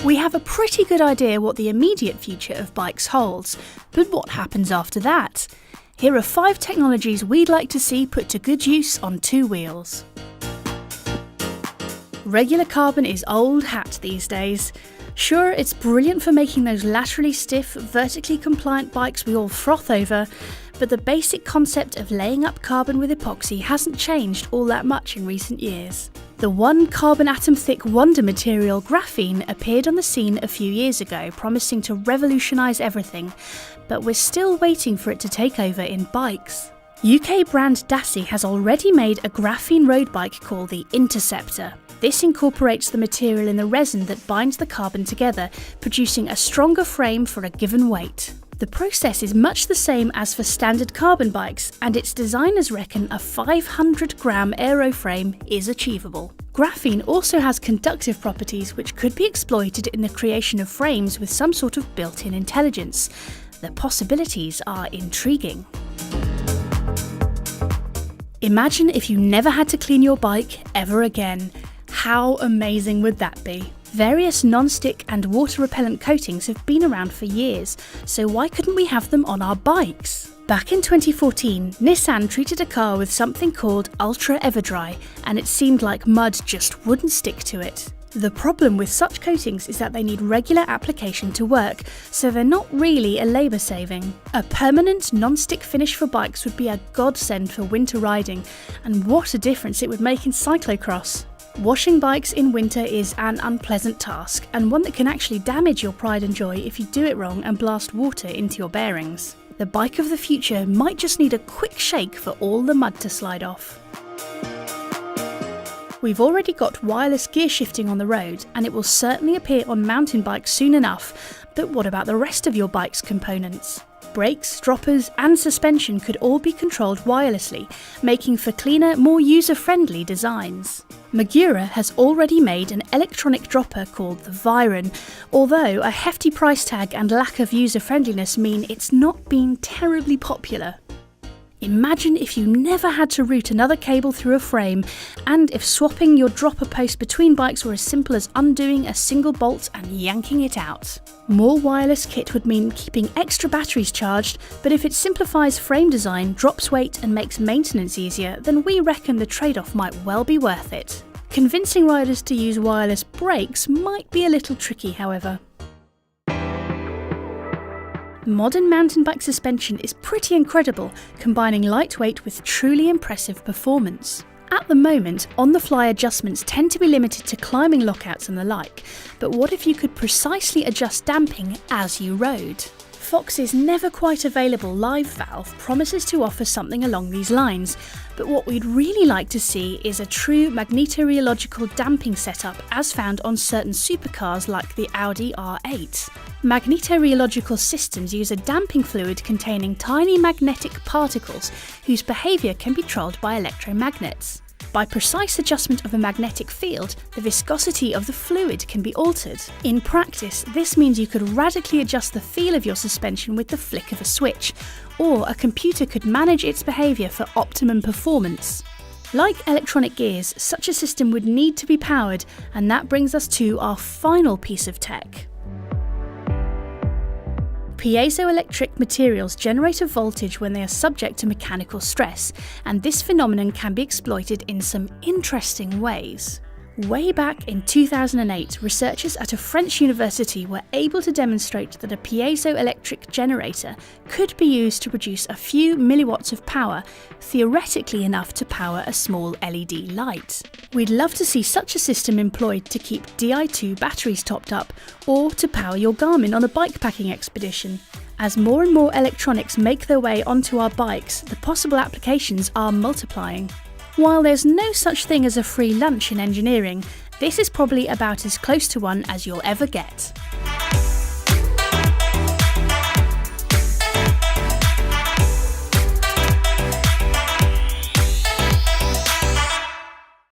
We have a pretty good idea what the immediate future of bikes holds, but what happens after that? Here are 5 technologies we'd like to see put to good use on 2 wheels. Regular carbon is old hat these days. Sure, it's brilliant for making those laterally stiff, vertically compliant bikes we all froth over, but the basic concept of laying up carbon with epoxy hasn't changed all that much in recent years. The one carbon atom thick wonder material, graphene, appeared on the scene a few years ago, promising to revolutionise everything, but we're still waiting for it to take over in bikes. UK brand Dassie has already made a graphene road bike called the Interceptor. This incorporates the material in the resin that binds the carbon together, producing a stronger frame for a given weight. The process is much the same as for standard carbon bikes, and its designers reckon a 500-gram aeroframe is achievable. Graphene also has conductive properties which could be exploited in the creation of frames with some sort of built-in intelligence. The possibilities are intriguing. Imagine if you never had to clean your bike ever again. How amazing would that be? Various non-stick and water-repellent coatings have been around for years, so why couldn't we have them on our bikes? Back in 2014, Nissan treated a car with something called Ultra Everdry, and it seemed like mud just wouldn't stick to it. The problem with such coatings is that they need regular application to work, so they're not really a labour saving. A permanent non-stick finish for bikes would be a godsend for winter riding, and what a difference it would make in cyclocross. Washing bikes in winter is an unpleasant task, and one that can actually damage your pride and joy if you do it wrong and blast water into your bearings. The bike of the future might just need a quick shake for all the mud to slide off. We've already got wireless gear shifting on the road, and it will certainly appear on mountain bikes soon enough, but what about the rest of your bike's components? Brakes, droppers and suspension could all be controlled wirelessly, making for cleaner, more user-friendly designs. Magura has already made an electronic dropper called the Viron, although a hefty price tag and lack of user-friendliness mean it's not been terribly popular. Imagine if you never had to route another cable through a frame, and if swapping your dropper post between bikes were as simple as undoing a single bolt and yanking it out. More wireless kit would mean keeping extra batteries charged, but if it simplifies frame design, drops weight and makes maintenance easier, then we reckon the trade-off might well be worth it. Convincing riders to use wireless brakes might be a little tricky, however. Modern mountain bike suspension is pretty incredible, combining lightweight with truly impressive performance. At the moment, on-the-fly adjustments tend to be limited to climbing lockouts and the like, but what if you could precisely adjust damping as you rode? Fox's never quite available live valve promises to offer something along these lines, but what we'd really like to see is a true magnetorheological damping setup as found on certain supercars like the Audi R8. Magnetorheological systems use a damping fluid containing tiny magnetic particles whose behaviour can be controlled by electromagnets. By precise adjustment of a magnetic field, the viscosity of the fluid can be altered. In practice, this means you could radically adjust the feel of your suspension with the flick of a switch, or a computer could manage its behaviour for optimum performance. Like electronic gears, such a system would need to be powered, and that brings us to our final piece of tech. Piezoelectric materials generate a voltage when they are subject to mechanical stress, and this phenomenon can be exploited in some interesting ways. Way back in 2008, researchers at a French university were able to demonstrate that a piezoelectric generator could be used to produce a few milliwatts of power, theoretically enough to power a small LED light. We'd love to see such a system employed to keep Di2 batteries topped up, or to power your Garmin on a bikepacking expedition. As more and more electronics make their way onto our bikes, the possible applications are multiplying. While there's no such thing as a free lunch in engineering, this is probably about as close to one as you'll ever get.